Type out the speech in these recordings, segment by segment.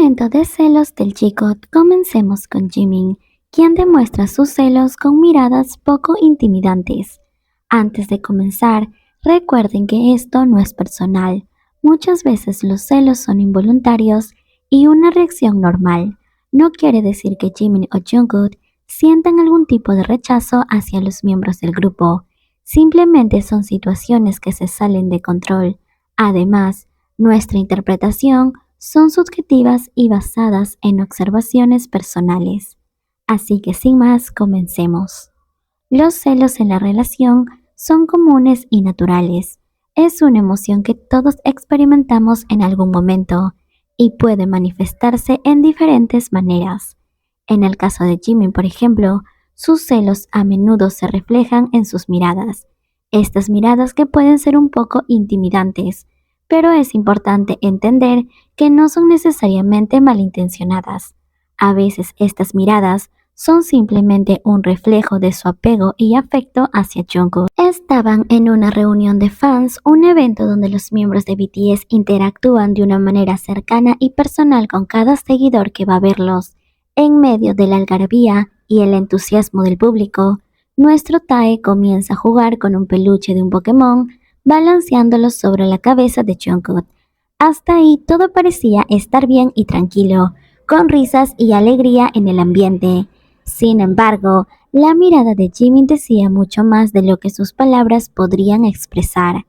momento de celos del G-God, comencemos con Jimin, quien demuestra sus celos con miradas poco intimidantes. Antes de comenzar, recuerden que esto no es personal. Muchas veces los celos son involuntarios y una reacción normal. No quiere decir que Jimin o Jungkook sientan algún tipo de rechazo hacia los miembros del grupo. Simplemente son situaciones que se salen de control. Además, nuestra interpretación son subjetivas y basadas en observaciones personales. Así que sin más, comencemos. Los celos en la relación son comunes y naturales. Es una emoción que todos experimentamos en algún momento y puede manifestarse en diferentes maneras. En el caso de Jimin, por ejemplo, sus celos a menudo se reflejan en sus miradas. Estas miradas que pueden ser un poco intimidantes, pero es importante entender que no son necesariamente malintencionadas. A veces estas miradas son simplemente un reflejo de su apego y afecto hacia Jungkook. Estaban en una reunión de fans, un evento donde los miembros de BTS interactúan de una manera cercana y personal con cada seguidor que va a verlos. En medio de la algarabía y el entusiasmo del público, nuestro Tae comienza a jugar con un peluche de un Pokémon, balanceándolo sobre la cabeza de Jungkook. Hasta ahí todo parecía estar bien y tranquilo, con risas y alegría en el ambiente. Sin embargo, la mirada de Jimin decía mucho más de lo que sus palabras podrían expresar.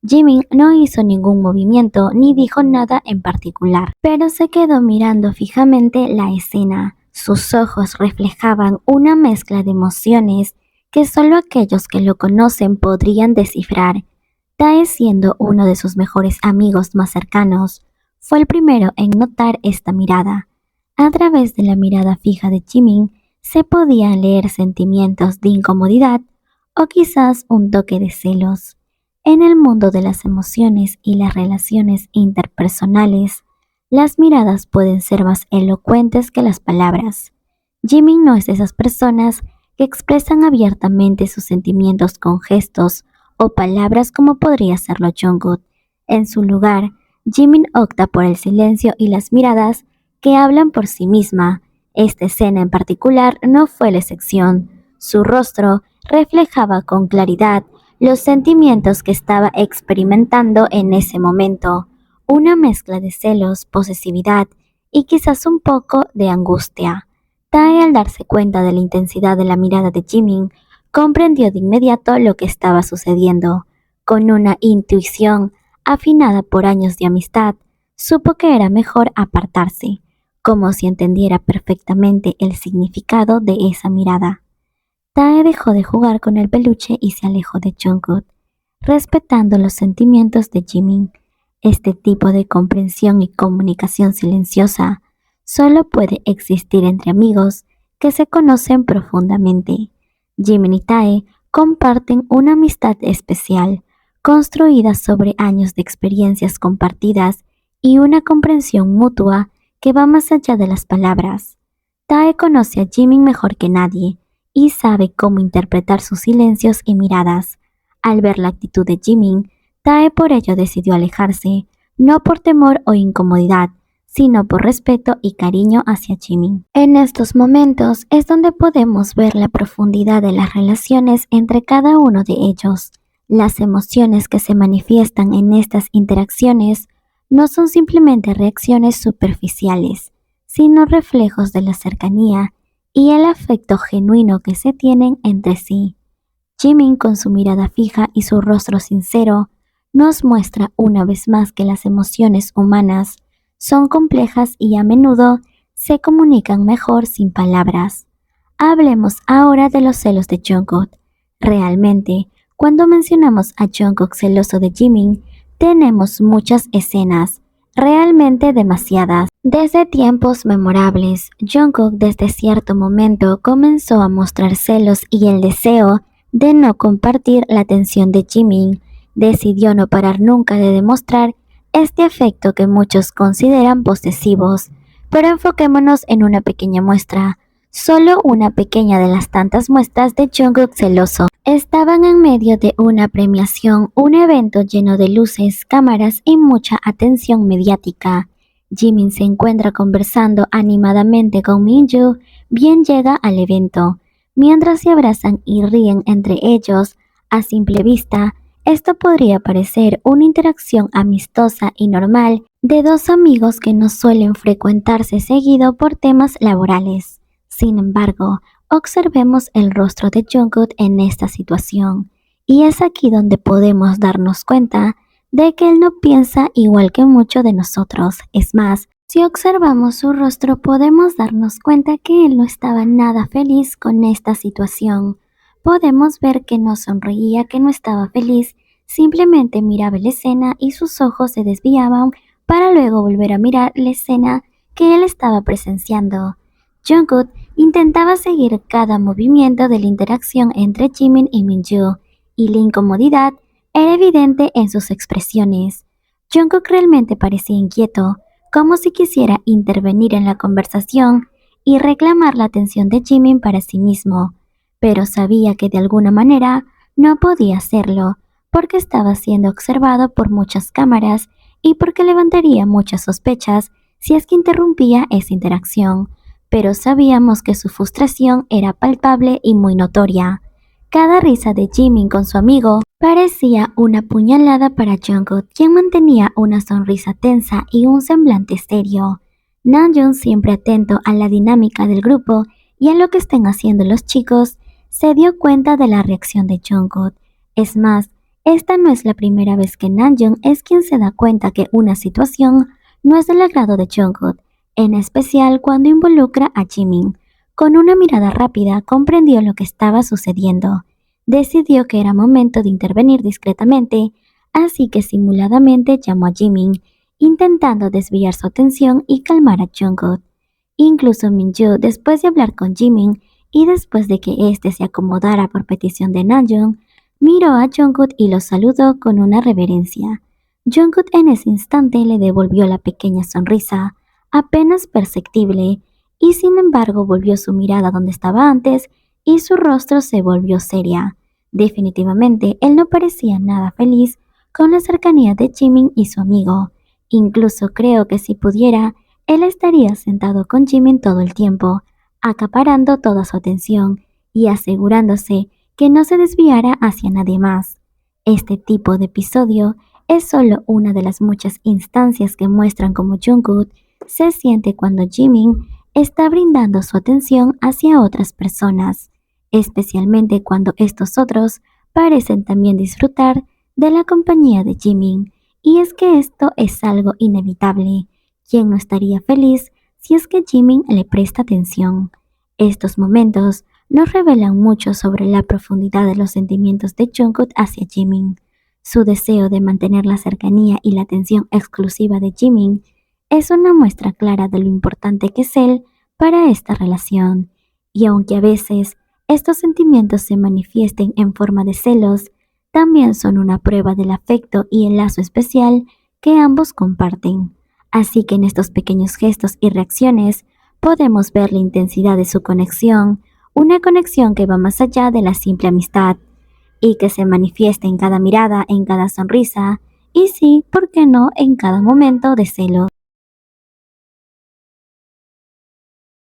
Jimin no hizo ningún movimiento ni dijo nada en particular, pero se quedó mirando fijamente la escena. Sus ojos reflejaban una mezcla de emociones que solo aquellos que lo conocen podrían descifrar. Tae, siendo uno de sus mejores amigos más cercanos, fue el primero en notar esta mirada. A través de la mirada fija de Jimin, se podían leer sentimientos de incomodidad o quizás un toque de celos. En el mundo de las emociones y las relaciones interpersonales, las miradas pueden ser más elocuentes que las palabras. Jimin no es de esas personas que expresan abiertamente sus sentimientos con gestos o palabras como podría hacerlo Jungkook. En su lugar, Jimin opta por el silencio y las miradas que hablan por sí misma. Esta escena en particular no fue la excepción. Su rostro reflejaba con claridad los sentimientos que estaba experimentando en ese momento, una mezcla de celos, posesividad y quizás un poco de angustia. Tae, al darse cuenta de la intensidad de la mirada de Jimin, comprendió de inmediato lo que estaba sucediendo. Con una intuición afinada por años de amistad, supo que era mejor apartarse, como si entendiera perfectamente el significado de esa mirada. Tae dejó de jugar con el peluche y se alejó de Jungkook, respetando los sentimientos de Jimin. Este tipo de comprensión y comunicación silenciosa solo puede existir entre amigos que se conocen profundamente. Jimin y Tae comparten una amistad especial, construida sobre años de experiencias compartidas y una comprensión mutua que va más allá de las palabras. Tae conoce a Jimin mejor que nadie y sabe cómo interpretar sus silencios y miradas. Al ver la actitud de Jimin, Tae por ello decidió alejarse, no por temor o incomodidad, sino por respeto y cariño hacia Jimin. En estos momentos es donde podemos ver la profundidad de las relaciones entre cada uno de ellos. Las emociones que se manifiestan en estas interacciones no son simplemente reacciones superficiales, sino reflejos de la cercanía y el afecto genuino que se tienen entre sí. Jimin, con su mirada fija y su rostro sincero, nos muestra una vez más que las emociones humanas son complejas y a menudo se comunican mejor sin palabras. Hablemos ahora de los celos de Jungkook. Realmente, cuando mencionamos a Jungkook celoso de Jimin, tenemos muchas escenas, realmente demasiadas. Desde tiempos memorables, Jungkook desde cierto momento comenzó a mostrar celos y el deseo de no compartir la atención de Jimin. Decidió no parar nunca de demostrar este afecto que muchos consideran posesivos, pero enfoquémonos en una pequeña muestra, solo una pequeña de las tantas muestras de Jungkook celoso. Estaban en medio de una premiación, un evento lleno de luces, cámaras y mucha atención mediática. Jimin se encuentra conversando animadamente con Minju, bien llega al evento. Mientras se abrazan y ríen entre ellos, a simple vista, esto podría parecer una interacción amistosa y normal de dos amigos que no suelen frecuentarse seguido por temas laborales. Sin embargo, observemos el rostro de Jungkook en esta situación, y es aquí donde podemos darnos cuenta de que él no piensa igual que muchos de nosotros. Es más, si observamos su rostro podemos darnos cuenta que él no estaba nada feliz con esta situación. Podemos ver que no sonreía, que no estaba feliz, simplemente miraba la escena y sus ojos se desviaban para luego volver a mirar la escena que él estaba presenciando. Jungkook intentaba seguir cada movimiento de la interacción entre Jimin y Minju, y la incomodidad era evidente en sus expresiones. Jungkook realmente parecía inquieto, como si quisiera intervenir en la conversación y reclamar la atención de Jimin para sí mismo, pero sabía que de alguna manera no podía hacerlo, porque estaba siendo observado por muchas cámaras y porque levantaría muchas sospechas si es que interrumpía esa interacción, pero sabíamos que su frustración era palpable y muy notoria. Cada risa de Jimin con su amigo parecía una puñalada para Jungkook, quien mantenía una sonrisa tensa y un semblante serio. Namjoon, siempre atento a la dinámica del grupo y a lo que estén haciendo los chicos, se dio cuenta de la reacción de Jungkook. Es más, esta no es la primera vez que Namjoon es quien se da cuenta que una situación no es del agrado de Jungkook, en especial cuando involucra a Jimin. Con una mirada rápida comprendió lo que estaba sucediendo. Decidió que era momento de intervenir discretamente, así que simuladamente llamó a Jimin, intentando desviar su atención y calmar a Jungkook. Incluso Minju, después de hablar con Jimin y después de que éste se acomodara por petición de Namjoon, miró a Jungkook y lo saludó con una reverencia. Jungkook en ese instante le devolvió la pequeña sonrisa, apenas perceptible, y sin embargo volvió su mirada donde estaba antes y su rostro se volvió seria. Definitivamente él no parecía nada feliz con la cercanía de Jimin y su amigo. Incluso creo que si pudiera, él estaría sentado con Jimin todo el tiempo, acaparando toda su atención y asegurándose que no se desviara hacia nadie más. Este tipo de episodio es solo una de las muchas instancias que muestran cómo Jungkook se siente cuando Jimin está brindando su atención hacia otras personas, especialmente cuando estos otros parecen también disfrutar de la compañía de Jimin. Y es que esto es algo inevitable. ¿Quién no estaría feliz si es que Jimin le presta atención? Estos momentos nos revelan mucho sobre la profundidad de los sentimientos de Jungkook hacia Jimin. Su deseo de mantener la cercanía y la atención exclusiva de Jimin es una muestra clara de lo importante que es él para esta relación. Y aunque a veces estos sentimientos se manifiesten en forma de celos, también son una prueba del afecto y el lazo especial que ambos comparten. Así que en estos pequeños gestos y reacciones podemos ver la intensidad de su conexión, una conexión que va más allá de la simple amistad y que se manifiesta en cada mirada, en cada sonrisa y sí, ¿por qué no?, en cada momento de celo.